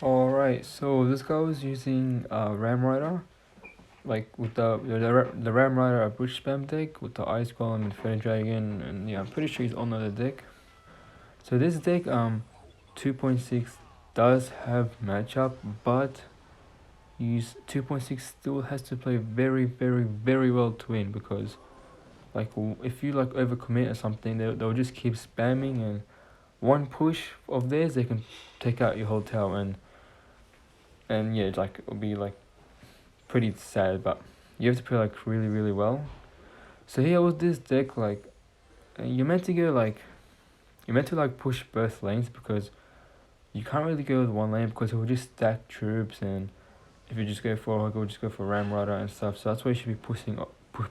Alright, so this guy was using Ram Rider, like with the Ram Rider Bush Spam deck with the Ice Golem and Fairy Dragon, and yeah, I'm pretty sure he's on the deck. So this deck 2.6 does have matchup, but use 2.6 still has to play very well to win, because like if you like overcommit or something, they'll just keep spamming, and one push of theirs they can take out your whole tower, and yeah, like it'll be like pretty sad, but you have to play like really well. So here with this deck, like you're meant to go like you're meant to like push both lanes, because you can't really go with one lane because it will just stack troops, and if you just go for Hog, just go for Ram Rider and stuff. So that's why you should be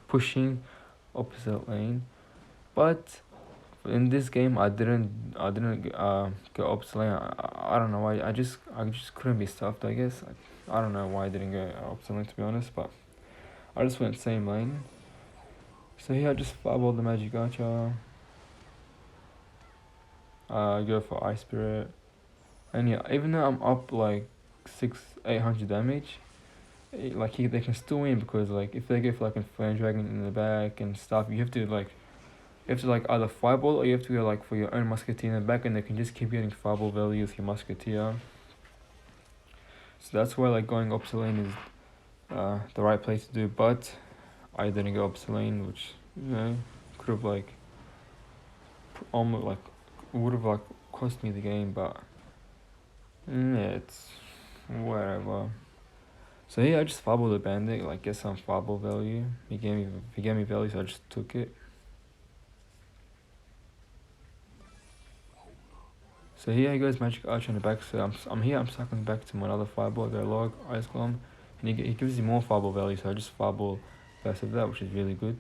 pushing opposite lane. But in this game, I didn't go opposite lane. I don't know why. I just couldn't be stuffed. I guess I don't know why I didn't go opposite lane, to be honest. But I just went same lane. So here I just fireball the magic archer. Go for ice spirit, and yeah, even though I'm up like 800 damage, they can still win, because like if they go for like a flame dragon in the back and stuff, you have to like either fireball, or you have to go like for your own musketeer in the back, and they can just keep getting fireball value with your musketeer. So that's why like going opposite lane is the right place to do, but I didn't go opposite lane, which could have like almost like would have like cost me the game, but yeah, it's whatever. So yeah, I just fumbled the bandit, like get some fumble value. He gave me value, so I just took it. So here he goes magic archer in the back. So I'm here. I'm cycling back to my other fireball. I go log ice golem, and he gives you more fireball value. So I just fireball first of that, which is really good.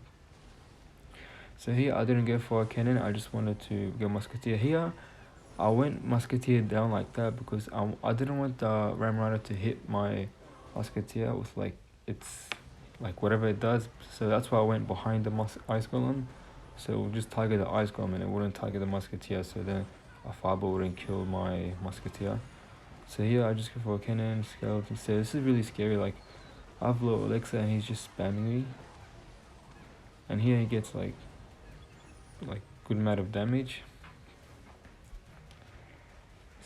So here I didn't go for a cannon. I just wanted to go musketeer here. I went musketeer down like that because I didn't want the ram rider to hit my musketeer with like it's like whatever it does. So that's why I went behind the ice golem. So it would just target the ice golem and it wouldn't target the musketeer. So then a fireball wouldn't kill my musketeer. So here I just go for a cannon, skeleton. So this is really scary. Like I have low elixir and he's just spamming me. And here he gets like good amount of damage.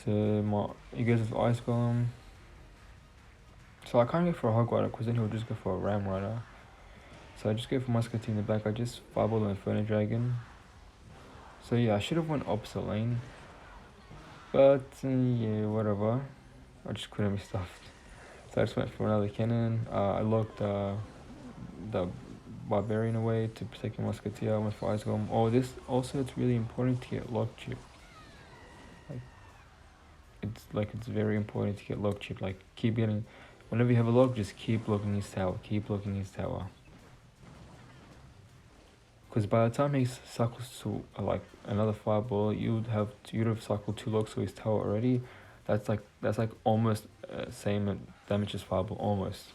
So he goes with ice golem. So I can't go for a hog rider because then he'll just go for a ram rider. So I just go for musketeer in the back. I just fireball the inferno dragon. So yeah, I should have went opposite lane, but yeah, whatever. I just couldn't be stuffed. So I just went for another cannon. I locked the barbarian away to protect the musketeer. I went for ice golem. Oh, this also it's really important to get lock chip. It's very important to get lock chip. Like keep getting, whenever you have a lock, just keep locking his tower. Keep locking his tower. Because by the time he cycles to like another fireball, you'd have cycled 2 locks to his tower already. That's like almost same damage as fireball, almost.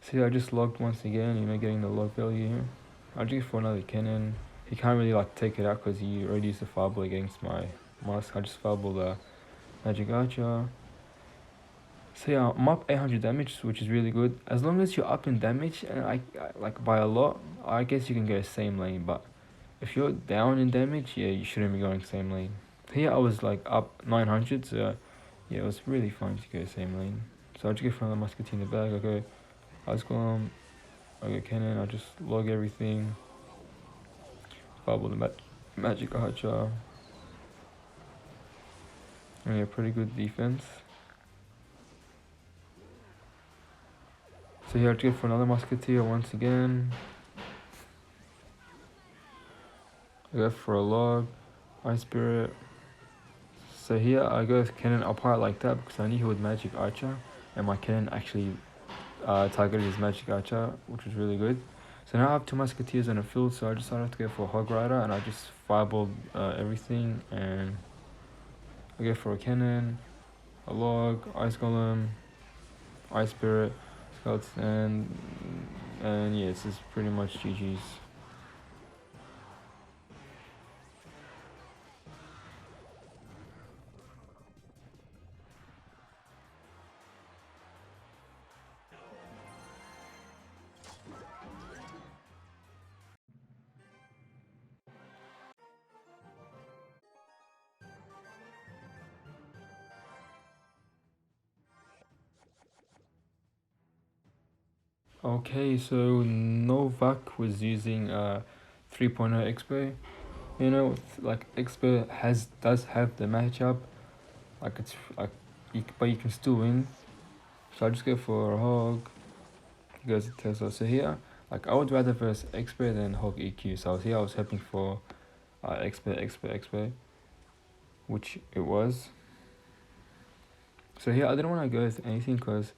See, I just logged once again, getting the log value. I'll just for another cannon. He can't really like take it out because he already used the fireball against my mask. I just fireball the magic archer. So yeah, I'm up 800 damage, which is really good. As long as you're up in damage, and I like by a lot, I guess you can go same lane. But if you're down in damage, yeah, you shouldn't be going same lane. Here I was like up 900, so yeah, it was really fun to go same lane. So I just go for another musketeer in the back. I go ice golem, I go cannon. I just log everything. Fireball the magic archer. And yeah, pretty good defense. So here I go for another musketeer once again. I go for a log, ice spirit. So here I go with cannon apart like that because I knew he would magic archer, and my cannon actually targeted his magic archer, which was really good. So now I have 2 musketeers in the field, so I decided to go for a hog rider, and I just fireballed everything, and I go for a cannon, a log, ice golem, ice spirit, skeleton, and yeah, this is pretty much GG's. Okay, so Novak was using 3.0 Expo. You know, like Expo does have the matchup, like it's like, but you can still win. So I just go for a hog. He goes to Tesla. So here, like I would rather verse Expo than hog EQ. So I was hoping for Expo, which it was. So here I didn't want to go with anything because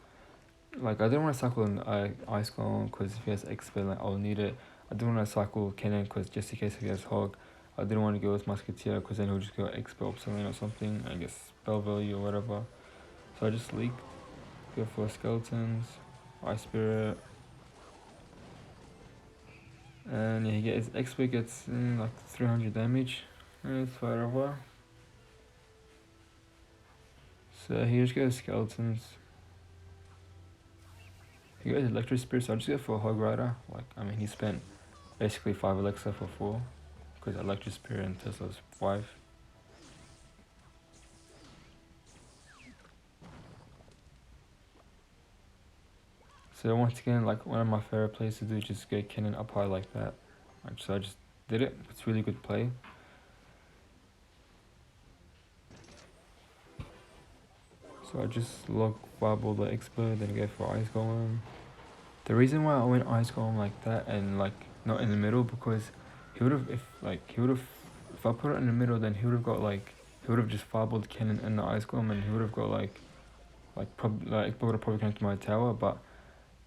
like I didn't want to cycle an ice golem because if he has Expo, like I'll need it. I didn't want to cycle Cannon because just in case he has hog. I didn't want to go with Musketeer because then he'll just go Expo Obsolete or something. I guess spell value or whatever. So I just leak. Go for skeletons, ice spirit, and yeah, he gets XP gets like 300 damage. It's whatever. So he just goes skeletons. He goes electric spirit, so I just go for hog rider. Like I mean, he spent basically 5 elixir for 4, because electric spirit and Tesla's 5. So once again, like one of my favorite plays to do is just get cannon up high like that. So I just did it. It's really good play. So I just log fireball the expert, then go for ice golem. The reason why I went ice golem like that and like not in the middle because he would have if I put it in the middle then he would have got like he would have just fireballed cannon and the ice golem and he would have got like would have probably come to my tower. But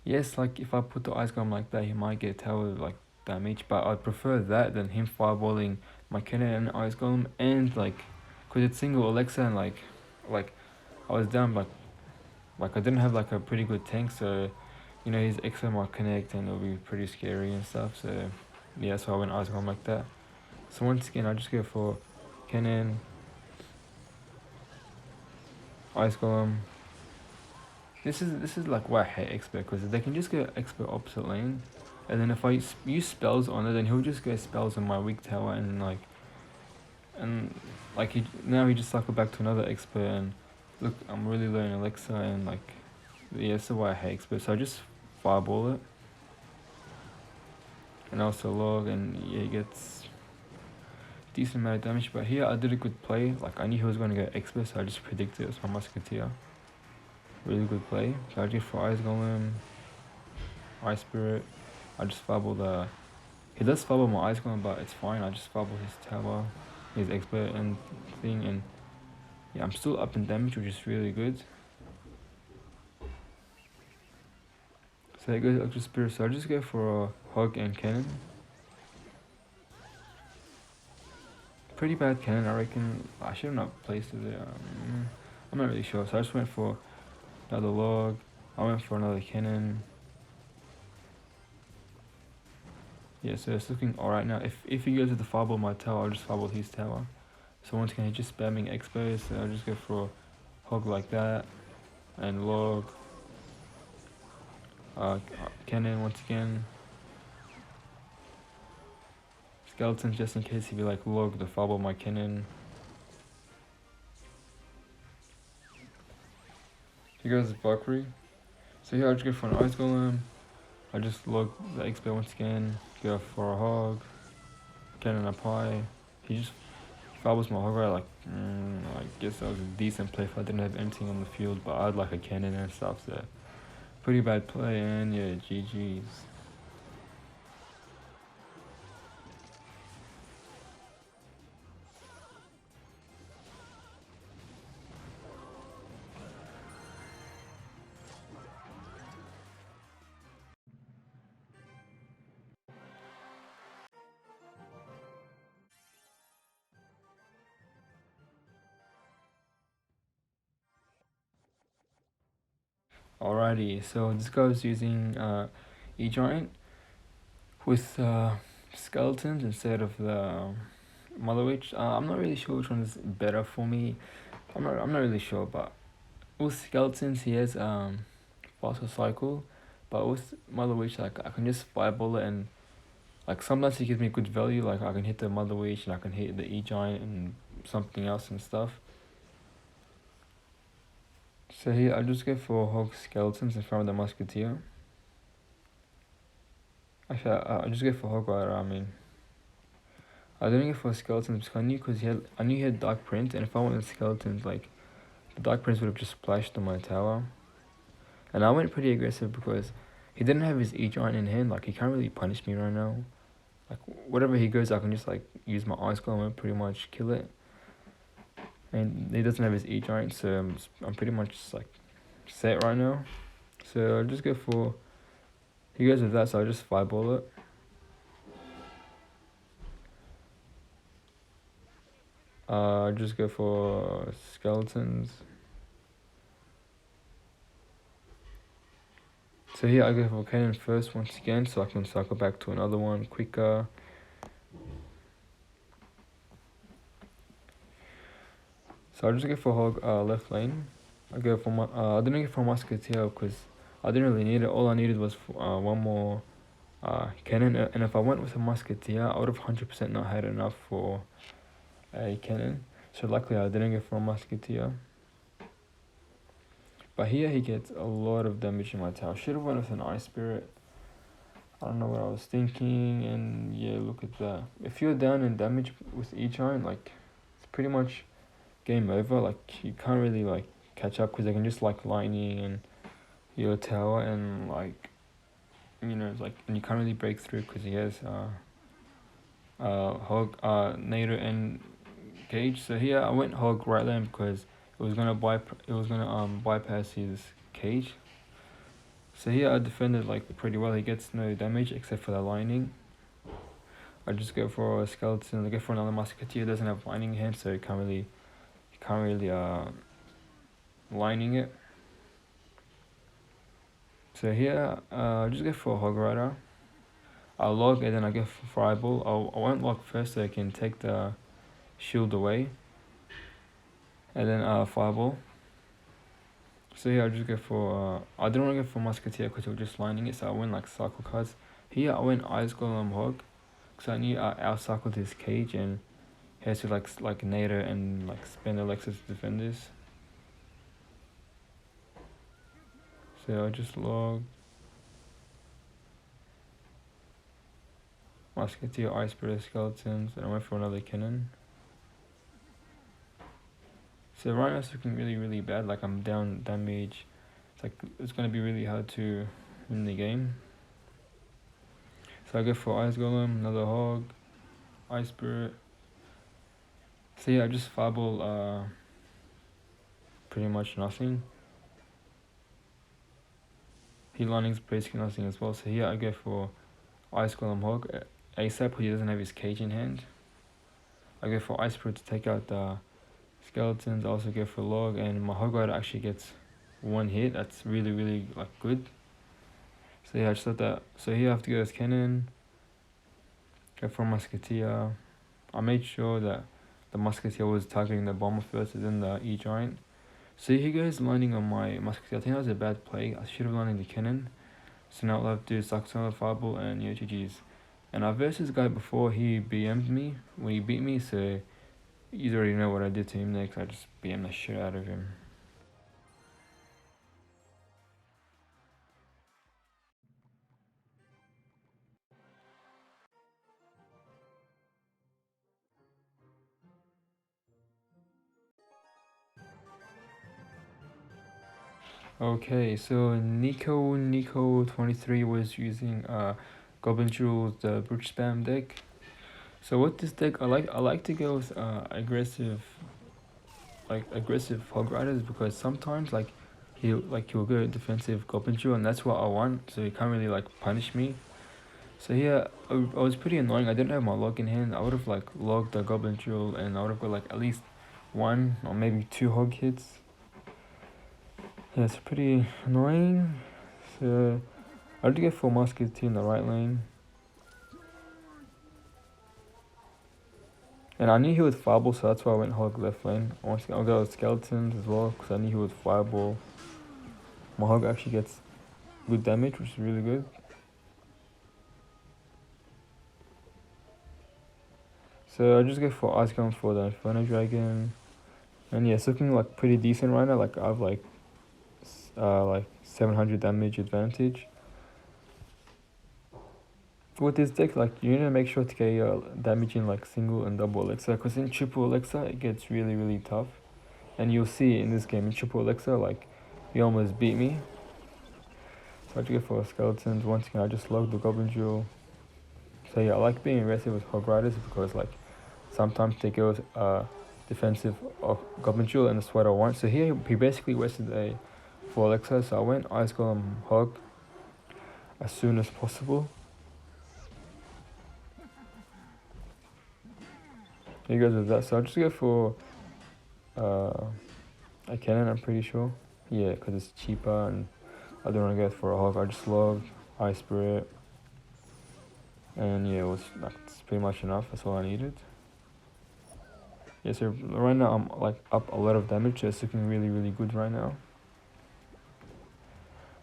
yes, like if I put the ice golem like that he might get tower like damage, but I'd prefer that than him fireballing my cannon and ice golem and like because it's single Alexa and like I was down like I didn't have like a pretty good tank, so you know his XMR connect and it'll be pretty scary and stuff. So yeah, so I went ice golem like that. So once again, I just go for cannon, ice golem. This is like why I hate expert because they can just go expert opposite lane, and then if I use spells on it, then he'll just go spells on my weak tower and like he just cycle back to another expert and look I'm really low in elixir and like yeah, that's why I hate expert. So I just fireball it. And also log and yeah, he gets decent amount of damage. But here I did a good play. Like I knew he was going to go expert, so I just predicted it with my musketeer. Really good play. So I did for ice golem, ice spirit. I just fumble the. He does fumble my ice golem, but it's fine. I just fumble his tower, his expert and thing, and yeah, I'm still up in damage, which is really good. So it goes extra spirit. So I just go for a hog and cannon. Pretty bad cannon, I reckon. I should have not placed it there. I'm not really sure. So I just went for another log. I went for another cannon. Yeah, so it's looking alright now. If he goes with the fireball my tower, I'll just fireball his tower. So once again, he's just spamming expos. So I'll just go for a hog like that. And log. Cannon once again. Skeleton just in case he be like log the fireball my cannon. He goes Valkyrie. So here I'll just go for an ice golem. I just log the expo once again. Go for a hog. Cannon up high. He just fireballs my hog right. Like I guess that was a decent play if I didn't have anything on the field, but I had like a cannon and stuff. So pretty bad play and yeah, GG's. Alrighty, so this guy was using E-Giant with skeletons instead of the Mother Witch. I'm not really sure which one is better for me. I'm not really sure, but with skeletons he has faster cycle, but with Mother Witch like I can just fireball it and like sometimes it gives me good value. Like I can hit the Mother Witch and I can hit the E-Giant and something else and stuff. So here I just go for hog skeletons in front of the musketeer. Actually, I just go for hog rider. I mean, I didn't go for skeletons because I knew he had dark prince, and if I wanted skeletons, like the dark prince would have just splashed on my tower. And I went pretty aggressive because he didn't have his E giant in hand. Like he can't really punish me right now. Like whatever he goes, I can just like use my ice golem and pretty much kill it. And he doesn't have his E giant, so I'm pretty much just, like set right now. So I'll just go for. He goes with that, so I'll just fireball it. I'll just go for skeletons. So here I go for cannon first once again, so I can cycle back to another one quicker. So I'll just go for hog left lane. I go for my I didn't go for musketeer because I didn't really need it. All I needed was one more cannon, and if I went with a musketeer, I would have 100% not had enough for a cannon. So luckily I didn't go for a musketeer. But here he gets a lot of damage in my tower. Should have went with an ice spirit. I don't know what I was thinking, and yeah, look at that. If you're down in damage with each iron, like it's pretty much game over. Like you can't really like catch up because they can just like lightning and your tower, and like like, and you can't really break through because he has hog nader and cage. So here I went hog right lane because it was gonna bypass his cage. So here I defended like pretty well. He gets no damage except for the lightning. I just go for a skeleton. I go for another musketeer. Doesn't have lightning in hand, so you can't really lining it. So here I just go for a hog rider. I'll log and then I go for fireball. I won't log first so I can take the shield away. And then fireball. So here I just go for I didn't want to go for musketeer because it was just lining it, so I went like cycle cards. Here I went ice golem hog because I knew I outcycled his cage and he has to like nader and like spend Alexis to defend this. So I just log musketeer, ice spirit, skeletons, and I went for another cannon. So right now it's looking really bad. Like I'm down damage. It's gonna be really hard to win the game. So I go for ice golem, another hog, ice spirit. So yeah, I just fireball pretty much nothing. Heat lining's basically nothing as well. So here I go for ice golem hog ASAP because he doesn't have his cage in hand. I go for ice spirit to take out the skeletons. I also go for log, and my hog rider actually gets one hit. That's really like good. So yeah, I just thought that. So here I have to go with cannon. Go for musketeer. I made sure that the musketeer was targeting the bomber first and then the E giant. So he goes landing on my musketeer. I think that was a bad play. I should have landed the cannon. So now all I have to do is suck some fireball and yeah, GG's. And I versed this guy before he BM'd me when he beat me, so you already know what I did to him next. I just BM'd the shit out of him. Okay, so Nico23 was using Goblin Jewel's the brute spam deck. So with this deck, I like to go with aggressive hog riders because sometimes he'll go defensive Goblin Jewel, and that's what I want. So he can't really like punish me. So yeah, I was pretty annoying. I didn't have my log in hand. I would have like logged the Goblin Jewel, and I would have got like at least one or maybe two hog hits. Yeah, it's pretty annoying. So I'll get for musketeer in the right lane. And I knew he would fireball, so that's why I went hog left lane. I'll go with skeletons as well, because I knew he would fireball. My hog actually gets good damage, which is really good. So I just go for ice gun for the Inferno Dragon. And yeah, it's looking like pretty decent right now. Like I have like 700 damage advantage. with this deck, like you need to make sure to get damage in like single and double elixir, because in triple elixir it gets really really tough, and you'll see in this game in triple elixir like he almost beat me. So I had to go for skeletons. Once again I just logged the goblin jewel. So yeah, I like being aggressive with hog riders because like sometimes they go defensive of goblin jewel, and that's what I want. So here he basically wasted a 4 elixir, so I went ice golem hog as soon as possible. He goes with that, so I'll just go for a cannon, I'm pretty sure. Yeah, because it's cheaper and I don't want to go for a hog. I just love ice spirit. And yeah, that's pretty much enough. That's all I needed. Yeah, so right now I'm like up a lot of damage. So it's looking really, really good right now.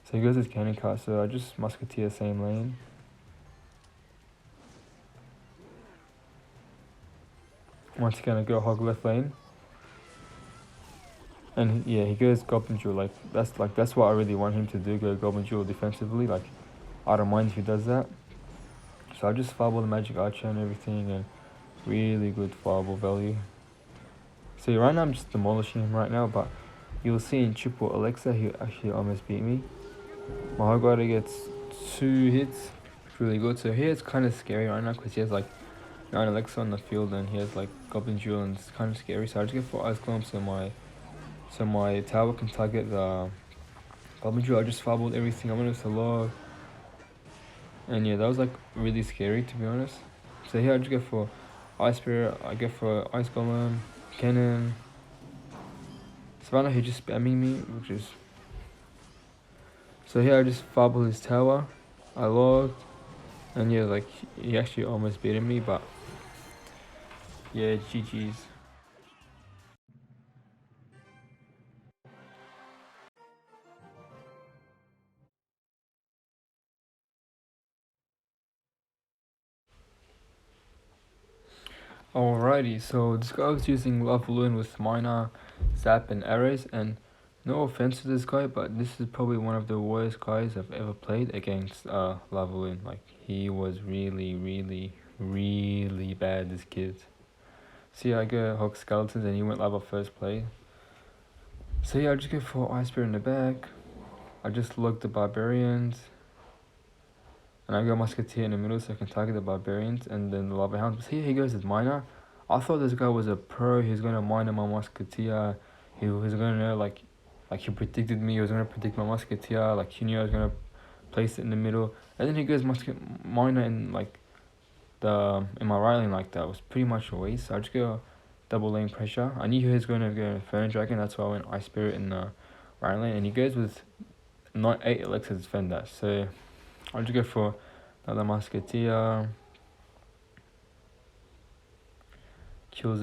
So he goes with cannon cart, so I just musketeer same lane. Once again, I go hog left lane. And yeah, he goes goblin jewel. Like that's what I really want him to do. Go goblin jewel defensively. Like I don't mind if he does that. So I just fireball the magic archer and everything, and really good fireball value. So right now I'm just demolishing him right now, but you'll see in triple elixir he actually almost beat me. My hog rider gets 2 hits. It's really good. So here it's kind of scary right now because he has like 9 elixir on the field and he has like goblin jewel, and it's kind of scary. So I just go for ice golem so my tower can target the goblin jewel. I just fireballed everything. I went with the log. And yeah, that was like really scary to be honest. So here I just go for ice spirit, I go for ice golem, cannon. So right now he's just spamming me, which is... So here I just fireball his tower, I logged, and yeah, like he actually almost beat me, but yeah, GG's. Alrighty, so this guy was using lava balloon with miner, zap, and arrows, and no offense to this guy, but this is probably one of the worst guys I've ever played against lava balloon. Like he was really, really, really bad. This kid. See, I go hog skeletons, and he went lava first play. So yeah, I just go for ice spear in the back. I just lug the barbarians. And I go musketeer in the middle so I can target the barbarians and then the lava hound. But here he goes as miner. I thought this guy was a pro. He was gonna miner my musketeer. He was gonna like he predicted me. He was gonna predict my musketeer. Like he knew I was gonna place it in the middle. And then he goes miner in like in my right lane like that. It was pretty much a waste. So I just go double lane pressure. I knew he was gonna go Inferno Dragon. That's why I went Ice Spirit in the right lane. And he goes with not 8 elixir to defend that. So I'll just go for another musketeer. Kills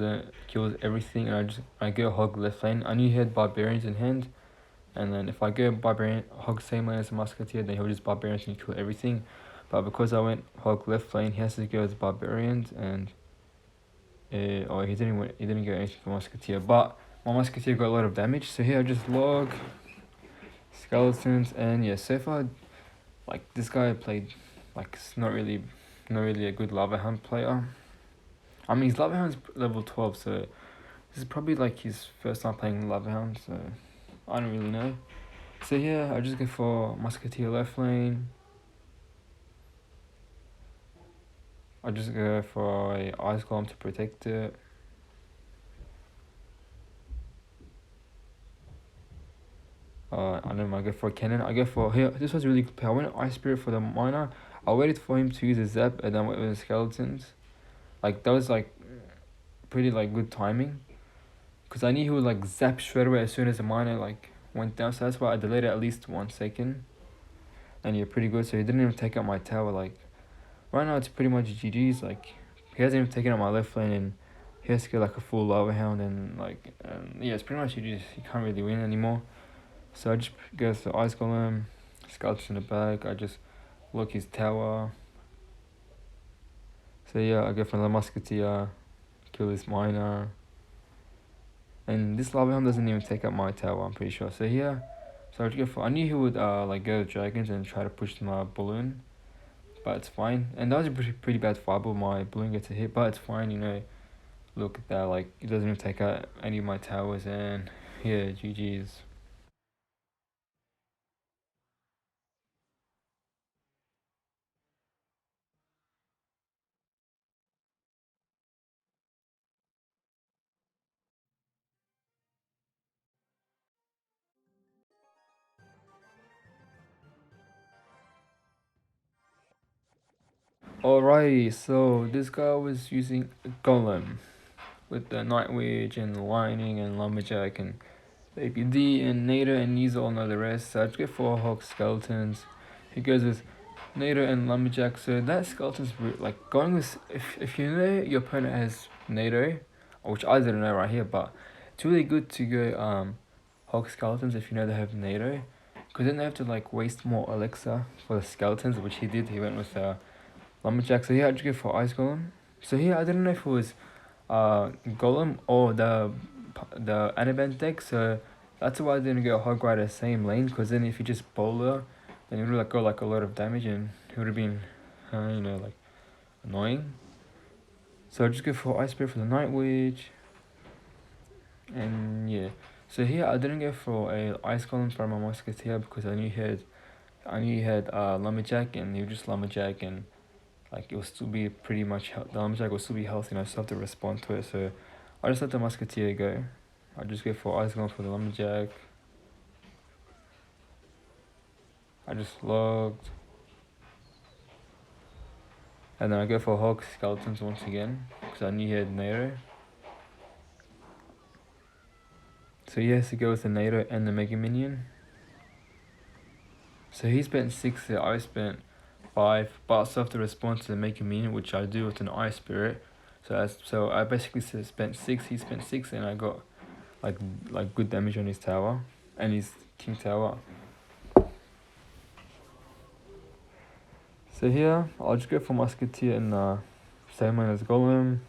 everything, and I go hog left lane. I knew he had barbarians in hand, and then if I go barbarian hog same lane as a musketeer, then he'll just barbarians and kill everything. But because I went hog left lane, he has to go with barbarians, and he didn't get anything for musketeer. But my musketeer got a lot of damage, so here I just log skeletons, and yeah, so far like this guy played like not really a good lava hound player. I mean his lava hound's level 12, so this is probably like his first time playing lava hound, so I don't really know. So yeah, I just go for musketeer left lane. I just go for a ice golem to protect it. I don't know, I go for a cannon. I go for here. This was really good. I went ice spirit for the miner. I waited for him to use a zap, and then went with the skeletons. Like that was like pretty like good timing, cause I knew he would like zap straight away as soon as the miner like went down. So that's why I delayed it at least 1 second. And yeah, pretty good. So he didn't even take out my tower. Like right now it's pretty much GG's. Like he hasn't even taken out my left lane, and he has to get like a full lava hound, and like yeah, it's pretty much GG's. He can't really win anymore. So I just go to ice golem, skeletons in the back. I just look his tower. So yeah, I go for the musketeer, kill this miner. And this lava hound doesn't even take up my tower, I'm pretty sure. So yeah, so I just go for... I knew he would like go to dragons and try to push my balloon. but it's fine. And that was a pretty bad fireball. My balloon gets a hit, but it's fine. Look at that. Like it doesn't even take out any of my towers, and yeah, GG's. Alrighty, so this guy was using a golem with the night witch and lightning and lumberjack and baby D and Nader, and these all know the rest. So I just get four hawk skeletons. He goes with Nader and lumberjack. So that skeleton's like going with if you know your opponent has Nader, which I didn't know right here, but it's really good to go hawk skeletons if you know they have Nader, because then they have to like waste more elixir for the skeletons, which he did. He went with lumberjack. So here I just go for ice golem. So here I didn't know if it was golem or the Anabant deck. So that's why I didn't go hog rider same lane. Because then if you just bowler, then it would like go like a lot of damage and it would have been like annoying. So I just go for ice spirit for the night witch. And yeah. So here I didn't go for a ice golem for my musketeer because I knew he had lumberjack, and he was just lumberjack, and like it will still be pretty much the lumberjack will still be healthy, and I still have to respond to it. So I just let the musketeer go. I just go for ice golem for the lumberjack. I just logged, and then I go for hawk skeletons once again because I knew he had NATO. So he has to go with the NATO and the mega minion. So he spent 6 there, I spent 5, but I still have to respond to the mega minion, which I do with an ice spirit. So I basically spent 6, he spent 6, and I got like good damage on his tower and his king tower. So here I'll just go for musketeer and same lane as golem,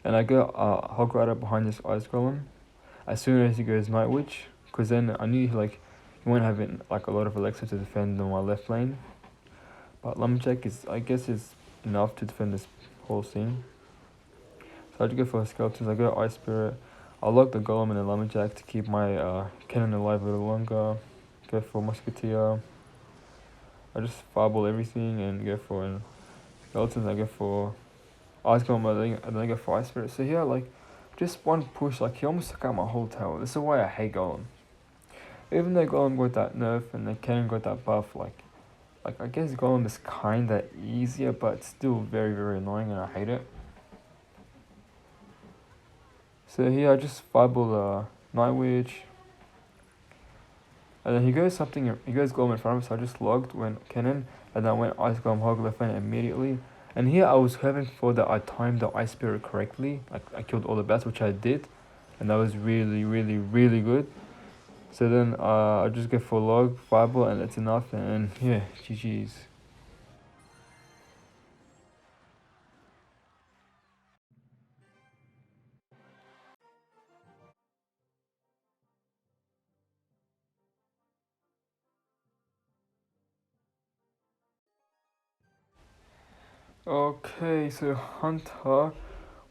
and I go hog rider behind this ice golem as soon as he goes night witch, because then I knew he won't have like a lot of elixir to defend on my left lane, but lumberjack is enough to defend this whole scene. So I just go for skeletons. I go ice spirit. I'll lock the golem and the lumberjack to keep my cannon alive a little longer. Go for musketeer. I just fireball everything and go for skeletons. I go for ice golem. I then go for ice spirit. So here, like, just one push, like he almost took out my whole tower. This is why I hate golem. Even though golem got that nerf and the cannon got that buff, like I guess golem is kinda easier, but it's still very very annoying and I hate it. So here I just fireball the night witch. And then he goes golem in front of me, so I just logged, went cannon, and then went ice golem hog left lane immediately. And here I was hoping for that I timed the ice spirit correctly, like I killed all the bats, which I did, and that was really really really good. So then I just go for log fireball, and that's enough, and yeah, GG's. Okay, so Hunter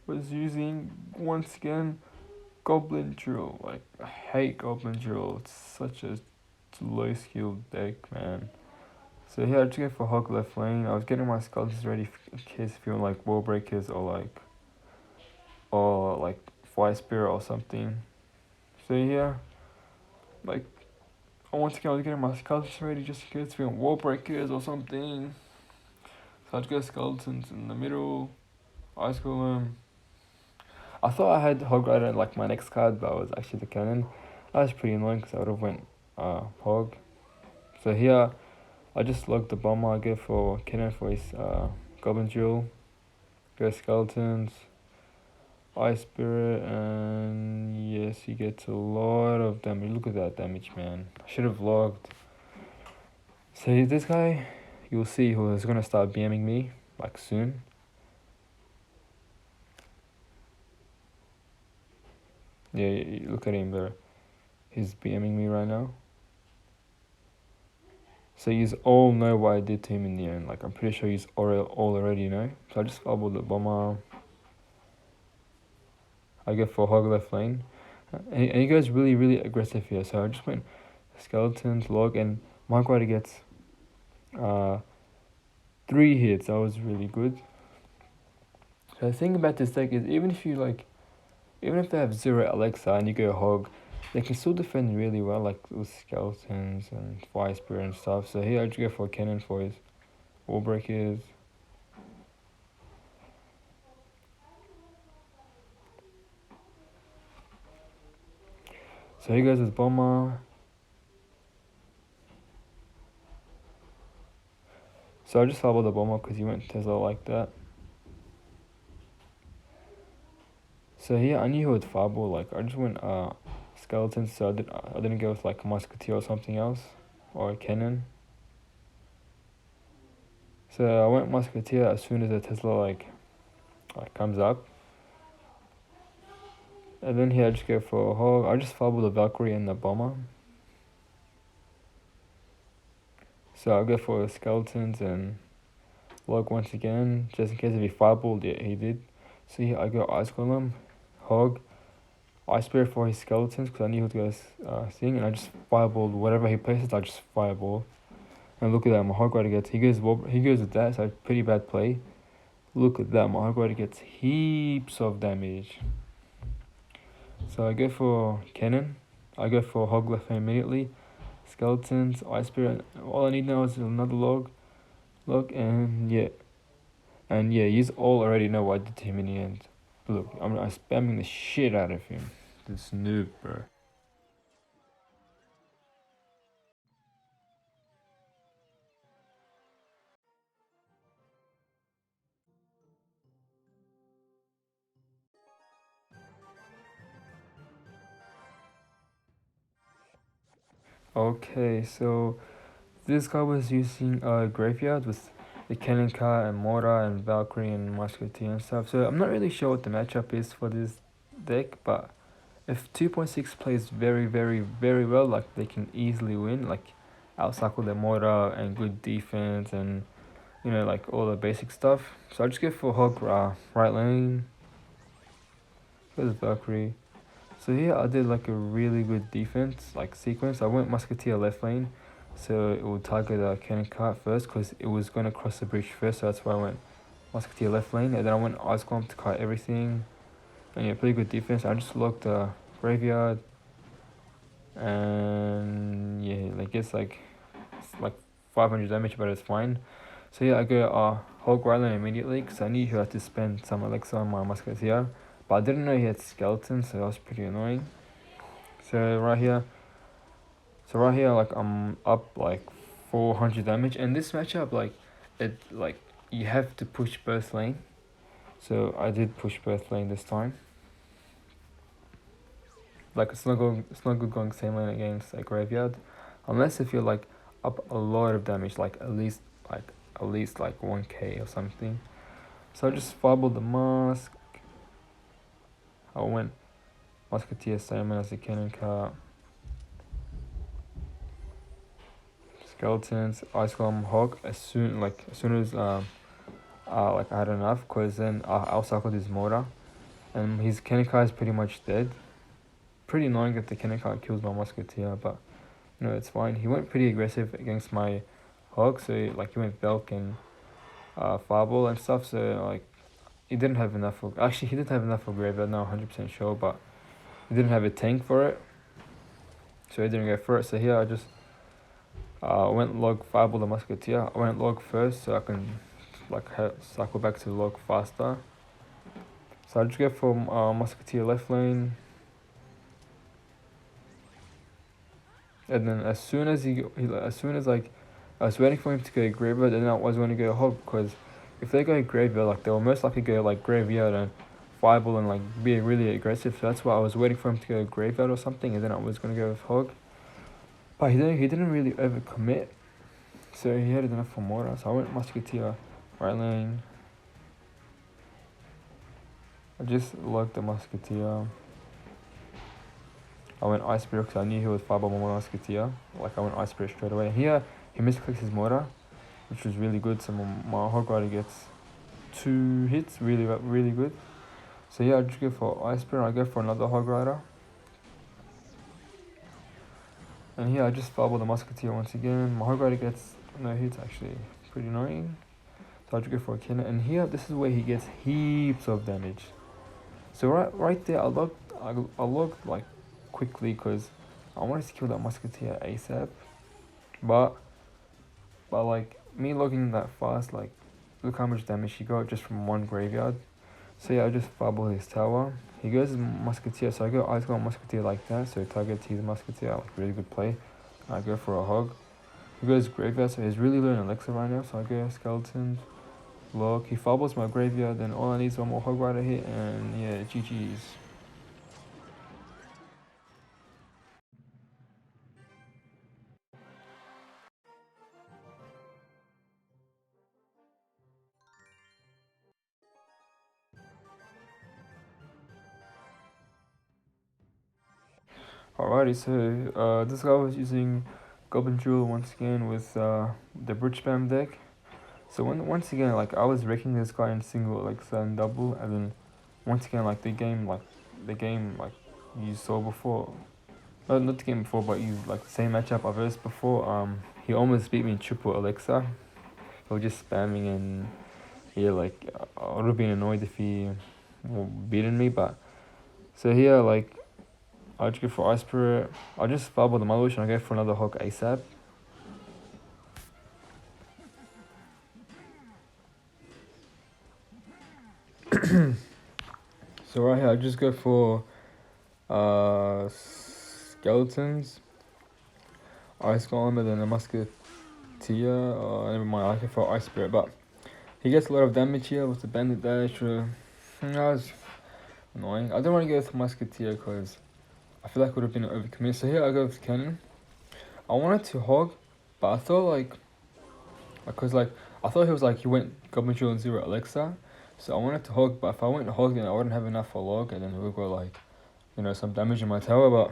was using once again goblin drill. Like I hate goblin drill. It's such a low skill deck, man. So here I just go for hog left lane. I was getting my skeletons ready in case if you want like wall breakers or like fire spirit or something. So here, like once again I was getting my skeletons ready just in case if you want wall breakers or something. So I just go skeletons in the middle. Ice golem. I thought I had hog rider like my next card, but it was actually the cannon. That was pretty annoying because I would have went hog. So here I just logged the bomber. I go for cannon for his goblin drill. Go skeletons. Ice spirit, and yes, he gets a lot of damage. Look at that damage, man. I should have logged. So this guy, you'll see who is gonna start BMing me like soon. Yeah, look at him there. He's BMing me right now. So you all know what I did to him in the end. Like I'm pretty sure you all already know. So I just fumbled the bomber. I go for hog left lane, and he goes really aggressive here. So I just went skeletons, log, and my rider gets 3 hits. That was really good. So the thing about this deck is even if they have 0 Alexa and you go hog, they can still defend really well, like with skeletons and fire spirit and stuff. So here I just go for a cannon for his wall breakers. So he goes his bomber. So I just followed the bomber because he went Tesla like that. So here I knew he would fireball. Like I just went skeletons. So I didn't go with like a musketeer or something else or a cannon. So I went musketeer as soon as the Tesla like comes up. And then here I just go for a hog. I just fumbled the Valkyrie and the bomber. So I go for skeletons and log once again, just in case if he fireballed. Yeah, he did. So here I go ice golem, hog, ice spirit for his skeletons because I knew he was thing, and I just fireballed whatever he places. I just fireball. And look at that, my hog rider gets he goes with that. So pretty bad play. Look at that, my hog rider gets heaps of damage. So I go for cannon. I go for hog left hand immediately. Skeletons, ice spirit. All I need now is another log, and yeah, you all already know what I did to him in the end. Look, I'm spamming the shit out of him. This noob, bro. Okay, so this guy was using a graveyard with the cannon car and mortar and Valkyrie and musketeer and stuff. So I'm not really sure what the matchup is for this deck, but if 2.6 plays very well, like they can easily win, like outcycle their mortar and good defense and like all the basic stuff. So I just go for hog right lane. There's Valkyrie. So here I did like a really good defense like sequence. I went musketeer left lane, so it would target a cannon cart first because it was gonna cross the bridge first. So that's why I went musketeer left lane, and then I went ice golem to kite everything. And yeah, pretty good defense. I just locked the graveyard, and yeah, like it's like 500 damage, but it's fine. So yeah, I go hog right lane immediately because I knew he had to spend some elixir on my musketeer. But I didn't know he had skeletons, so that was pretty annoying. So right here, like I'm up like 400 damage, and this matchup you have to push both lane. So I did push both lane this time. Like it's not good going same lane against a graveyard, unless if you're like up a lot of damage, like at least 1k or something. So I just fumbled the mask. I went musketeer same as the cannon cart. Skeletons, ice golem, hog. As soon as I had enough, cause then I'll cycle his mortar, and his cannon cart is pretty much dead. Pretty annoying if the cannon cart kills my musketeer, but it's fine. He went pretty aggressive against my hog, so he went Velk and fireball and stuff. So he didn't have enough for. Actually, he did have enough for graveyard. Not 100% sure, but he didn't have a tank for it, so he didn't go for it. So here I just went log fireball the musketeer. I went log first so I can cycle back to log faster. So I just go for musketeer left lane, and then as soon as I was waiting for him to go graveyard, and then I was going to go hog because if they go graveyard, they will most likely go graveyard and fireball and be really aggressive. So that's why I was waiting for him to go graveyard or something, and then I was going to go with hog. But he didn't really overcommit, so he had enough for mortar. So I went musketeer right lane. I just logged the musketeer. I went ice spirit because I knew he was fireball my musketeer. I went ice spirit straight away. Here he misclicks his mortar, which was really good. So my hog rider gets 2 hits, really good. So yeah, I just go for ice spear. I go for another hog rider. And here I just fumble the musketeer once again. My hog rider gets no hits, actually pretty annoying. So I just go for a cannon. And here, this is where he gets heaps of damage. So right there, I logged like quickly because I wanted to kill that musketeer ASAP. But like me logging that fast, like look how much damage he got just from one graveyard. So yeah, I just fumble his tower. He goes musketeer, so I go musketeer like that. So target his musketeer, like really good play. I go for a hog. He goes graveyard, so he's really low in elixir right now. So I go skeletons. Look, he fumbles my graveyard, then all I need is one more hog rider hit, and yeah, GG's. Alrighty, so this guy was using Goblin Jewel once again with the bridge spam deck. So once again, like I was wrecking this guy in single, like and double, and then once again, like the game you saw before, not the game before, but you like the same matchup I versed before. He almost beat me in triple elixir. He was just spamming, and yeah, like I would have been annoyed if he beaten me, but so here like. I just go for Ice Spirit. I just fumble the Mother Wish and I go for another Hog ASAP. So right here, I just go for Skeletons, Ice Golem, and then a Musketeer. Never mind, I go for Ice Spirit, but he gets a lot of damage here with the Bandit Dash. That was annoying. I don't want to go with Musketeer because I feel like it would have been an overcommit. So here I go with Cannon. I wanted to Hog, but I thought I thought he was like he went Goblin Jewel and 0 Elixir, so I wanted to hog, but if I went hog then I wouldn't have enough for log, and then he would go like, some damage in my tower, but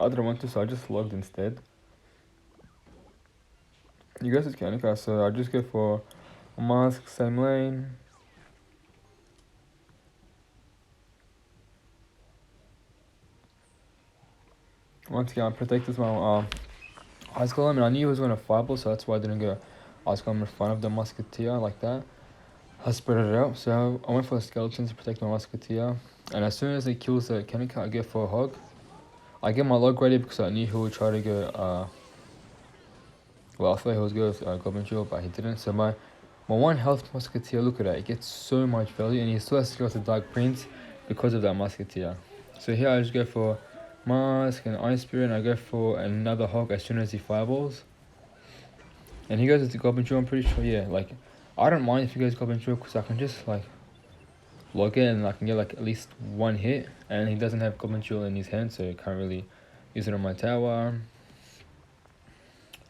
I didn't want to, so I just logged instead. You guys is Kanika, so I just go for a mask, same lane. Once again, I protected my Ice Golem, and I knew he was going to fireball, so that's why I didn't go Ice Golem in front of the Musketeer like that. I spread it out, so I went for the Skeleton to protect my Musketeer, and as soon as he kills the Kanika, I go for a hog. I get my log ready because I knew he would try to go, well, I thought he was good with Goblin Jewel, but he didn't. So my 1 health Musketeer, look at that, it gets so much value, and he still has to go to Dark Prince because of that Musketeer. So here I just go for Mask and Ice Spirit, and I go for another hog as soon as he fireballs. And he goes with the Goblin Jewel, I'm pretty sure, yeah, like, I don't mind if he goes Goblin Jewel because I can just, like, log in and I can get, like, at least 1 hit, and he doesn't have Goblin Jewel in his hand, so he can't really use it on my tower.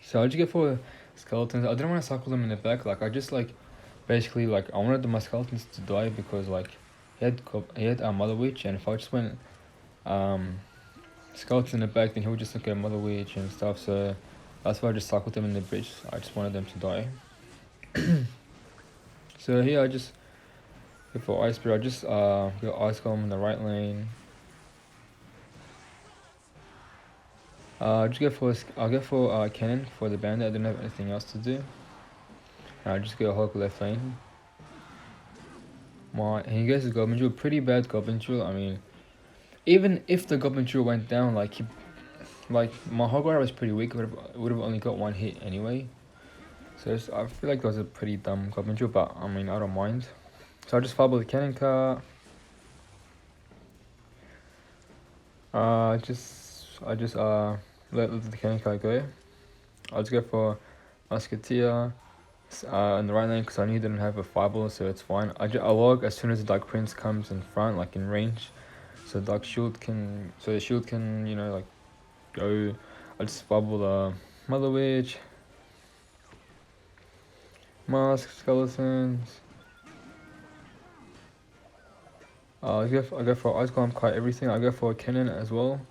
So I just get for Skeletons. I didn't want to cycle them in the back, like, I just, like, basically, like, I wanted my Skeletons to die because, like, he had Mother Witch, and if I just went, Skeleton in the back, then he would just look at Mother Witch and stuff, so that's why I just cycled them in the bridge. I just wanted them to die. So here I just go for Ice Spirit. I just go Ice Golem in the right lane. I'll go for Cannon for the Bandit. I didn't have anything else to do. And I just go Hog left lane. And he goes to Goblin Jewel, pretty bad Goblin Jewel. I mean, even if the Goblin Jewel went down, like my Hog Rider was pretty weak. Would have only got 1 hit anyway. So I feel like that was a pretty dumb Goblin Jewel, but I mean I don't mind. So I just fumble the cannon cart. I just let the cannon cart go. I'll just go for Musketeer in the right lane because I knew he didn't have a fireball, so it's fine. I log as soon as the Dark Prince comes in front, like in range, so the shield can like go. I just fumble the Mother Witch, Mask, Skeletons. I go for Ice Golem, kite everything. I go for a cannon as well.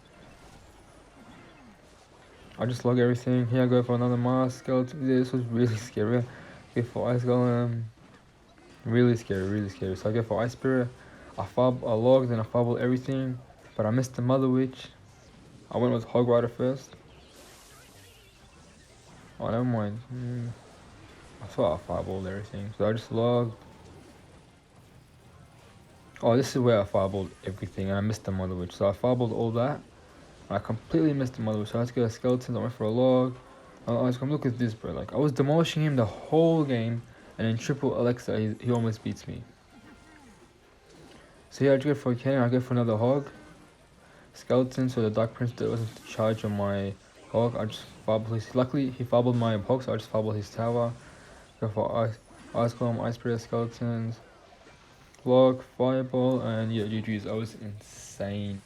I just log everything. Here I go for another mask skeleton. This was really scary. Go for ice golem. Really scary, really scary. So I go for ice spirit. I logged and I fumbled everything, but I missed the mother witch. I went with hog rider first. Oh, never mind. I thought I fireballed everything. So I just logged. Oh, this is where I fireballed everything and I missed the mother witch. So I fireballed all that. I completely missed the mother witch. So I had to get a skeleton. I went for a log. I was gonna look at this, bro. Like I was demolishing him the whole game, and in triple Alexa, he almost beats me. So yeah, I just go for a cannon. I go for another hog. Skeleton. So the dark prince wasn't charged on my hog. I just fumbled his. Luckily, he fumbled my hog, so I just fumbled his tower. Go for ice golem, ice spirit skeletons. Log, fireball, and yeah, GG's. I was insane.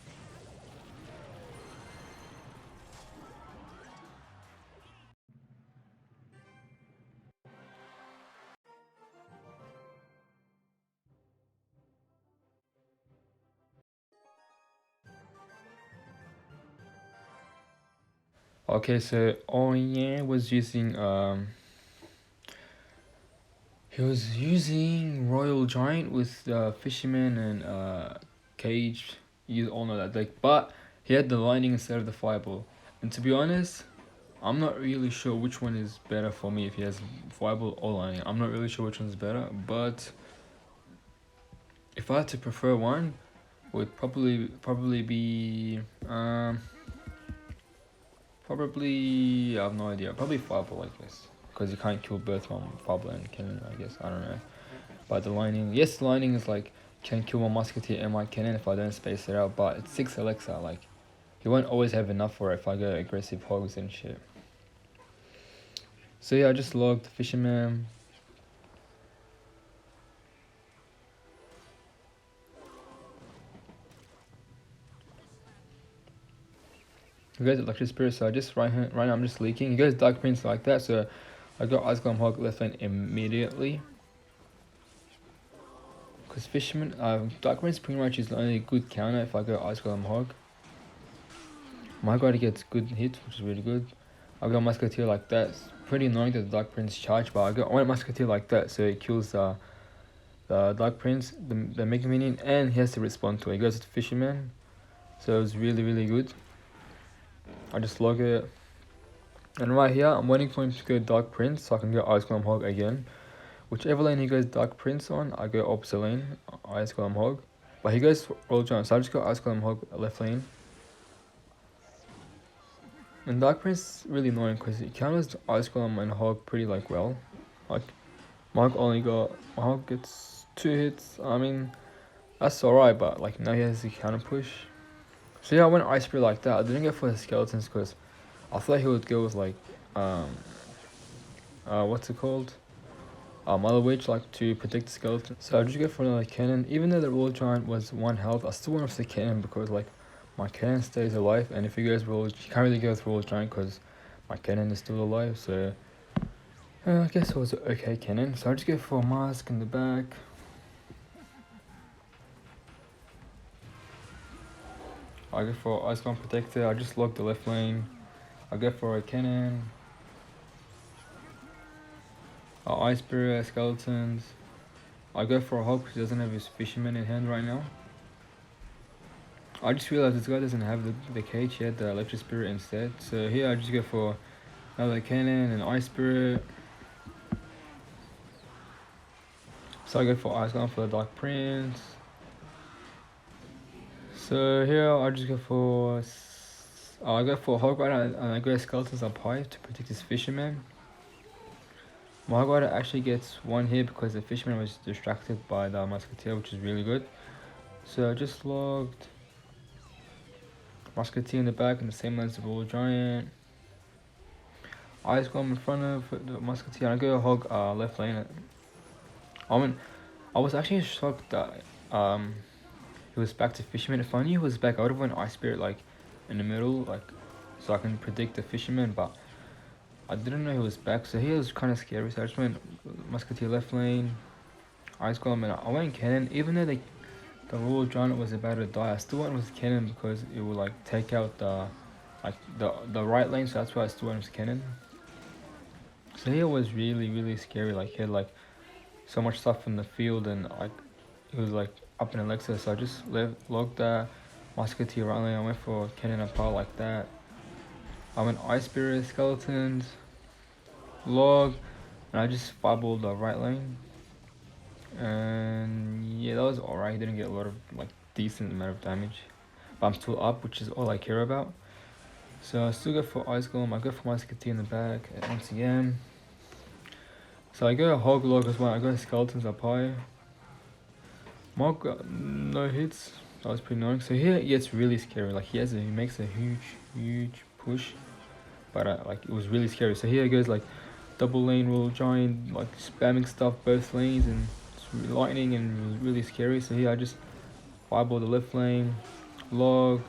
Okay, so Oyen was using he was using Royal Giant with Fisherman and Cage. You all know that deck, but he had the lightning instead of the fireball. And to be honest, I'm not really sure which one is better for me if he has fireball or lightning. I'm not really sure which one's better, but if I had to prefer one, would probably be probably I have no idea. Probably fireball, I guess, because you can't kill both one fireball and cannon. I guess I don't know. But the lightning, yes, the lightning is like can kill my musketeer and my cannon if I don't space it out. But it's 6 Alexa. Like he won't always have enough for it if I go aggressive hogs and shit. So yeah, I just logged the fisherman. He goes electric spirit, so I just right now I'm just leaking. He goes dark prince like that, so I got ice golem hog left lane immediately. Because fisherman, dark prince pretty much is the only good counter if I go ice golem hog. My guy gets good hits, which is really good. I got musketeer like that. It's pretty annoying that the dark prince charge, but I want musketeer like that, so it kills the dark prince, the mega minion, and he has to respond to it. He goes to fisherman, so it was really good. I just log it. And right here, I'm waiting for him to go Dark Prince so I can go Ice Golem Hog again. Whichever lane he goes Dark Prince on, I go opposite lane, Ice Golem Hog. But he goes Royal Giant, so I just go Ice Golem Hog left lane. And Dark Prince is really annoying because he counters Ice Golem and Hog pretty like well. Like, my Hog gets 2 hits. I mean, that's alright, but like now he has the counter push. So yeah, I went Ice Spirit like that. I didn't go for the skeletons because I thought he would go with like what's it called? Mother Witch, like to protect the skeleton. So I just go for another cannon. Even though the Royal Giant was 1 health, I still went with the cannon because like my cannon stays alive, and if he goes Royal, you can't really go with Royal Giant because my cannon is still alive. So I guess it was an okay cannon. So I just go for a mask in the back. I go for Ice Golem Protector. I just log the left lane. I go for a cannon. Ice Spirit, skeletons. I go for a hog because he doesn't have his fisherman in hand right now. I just realized this guy doesn't have the cage, he had the electric spirit instead. So here I just go for another cannon and ice spirit. So I go for ice golem for the dark prince. So here I just go for I go for hog rider and I go skeletons up high to protect his fisherman. My hog rider actually gets 1 hit because the fisherman was distracted by the musketeer, which is really good. So I just logged musketeer in the back in the same lane as the Royal Giant. Ice golem in front of the musketeer. I go hog left lane. I was actually shocked that he was back to fisherman. If I knew he was back, I would have went ice spirit like in the middle, like so I can predict the fisherman. But I didn't know he was back, so he was kind of scary. So I just went musketeer left lane, ice golem, and I went cannon. Even though the Royal Giant was about to die, I still went with cannon because it would like take out the like the right lane, so that's why I still went with cannon. So here was really scary. Like he had like so much stuff in the field, and like he was like up in elixir. So I just logged that musketeer right lane. I went for cannon and power like that. I went ice spirit skeletons, log, and I just fireballed the right lane. And yeah, that was alright. He didn't get a lot of like decent amount of damage, but I'm still up, which is all I care about. So I still go for ice golem. I go for musketeer in the back once again. So I go hog log as well. I go skeletons up high. Mark got no hits. That was pretty annoying. So here it gets really scary. Like he makes a huge push, but like it was really scary. So here it goes like double lane roll giant, like spamming stuff both lanes, and it's lightning, and it was really scary. So here I just fireball the left lane, logged.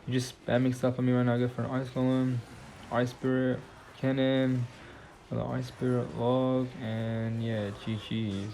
You're just spamming stuff on me right now. I go for an ice golem, ice spirit, cannon, the ice spirit log, and yeah, GG's.